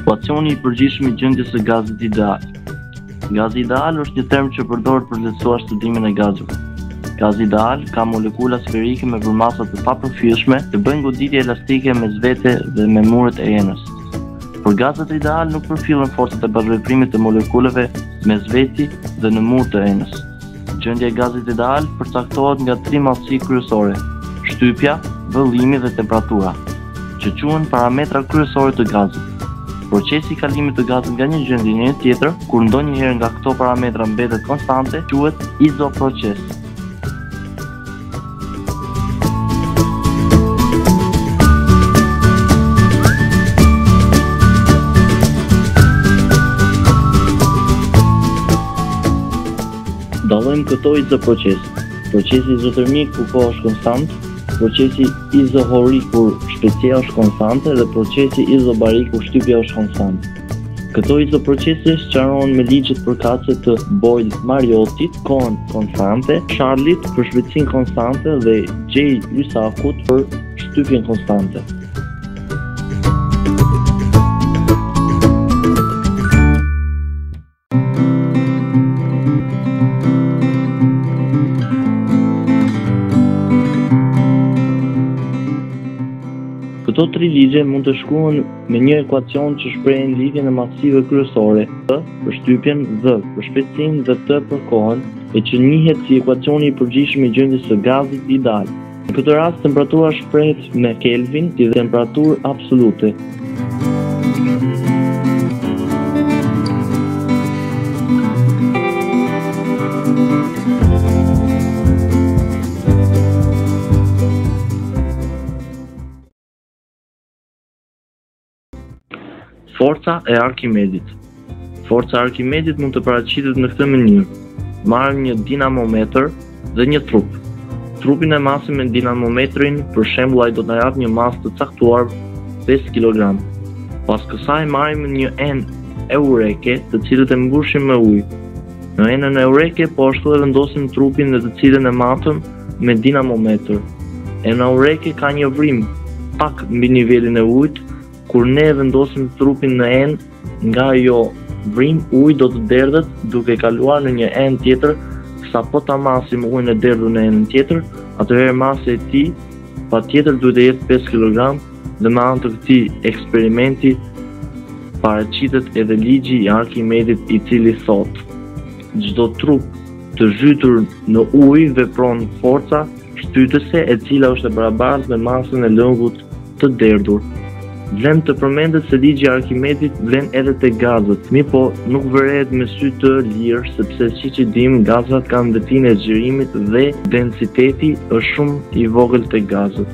Ekuacioni I përgjithshëm I gjendjes së gazit ideal. Gazi ideal është një term që përdoret për lehtësuar studimin e gazeve. Gazi ideal ka molekula sferike me përmasa të papërfyeshme që bëjnë goditje elastike mes vete dhe me muret e enës. Për gazet ideal nuk përfillen forcat e bashkëveprimit të molekulave mes veti dhe në mur të enës. Gjendja e gazit ideal përcaktohet nga 3 mallësi kryesore: shtypja, vëllimi dhe temperatura, që quhen parametra kryesorë të gazit. Procesi I kalimit të gazit nga një gjendje në një tjetër, kur ndonjëherë nga këto parametra mbetet konstante, quhet izoproces. Dallojmë këto izoproces: procesi izotermik kur koha është konstant, procesi izohorik kur shpejtësia është konstante dhe procesi izobarik kur shtypja është konstante. Këto izoprocese sqarohen me ligjet përkatëse të Boyle-Mariotit, kohën konstante, Charlit për shpejtësinë konstante dhe J-Lysakut për shtypjen konstante. Këto 3 ligje mund të shkruhen me një ekuacion që shprehen lidhjen e massive kryesore, T për shtypjen, V për shpejtësinë dhe T për kohën, e që njihet si ekuacioni I përgjithshëm I gjendjes së gazit ideal. Në këtë rast temperatura shprehet me Kelvin si temperaturë absolute. Forca e Arkimedit. Forca e Arkimedit mund të paraqitet në këtë mënyrë. Marrim një dinamometër dhe një trup. Trupin e masim me dinamometrin, për shembull, ai do të na japë një masë të caktuar 5 kg. Pas kësaj marrim një enë eureke, të cilët e mbushim me ujë. Në enën eureke po ashtu e vendosim trupin në të cilën e matëm me dinamometër. Ena eureke ka një vrim pak mbi nivelin e ujit. Kur ne vendosim trupin në enë, nga ajo vrim uji do të derdhet duke kaluar në një enë tjetër, sa po ta masim ujin e derdhur në enën tjetër, atëherë masa e tij patjetër duhet të jetë 5 kg dhe me anë të këtij eksperimenti paraqitet edhe ligji I Arkimedit I cili thotë: çdo trup të zhytur në ujë vepron forca shtytëse e cila është e barabartë me masën e lëngut të derdhur. Vlen të përmendet se ligji I Arkimedit vlen edhe te gazet, mirëpo nuk vërehet me sy të lirë sepse siç I dim gazet kanë vetinë e zgjerimit dhe densiteti është shumë I vogël te gazet.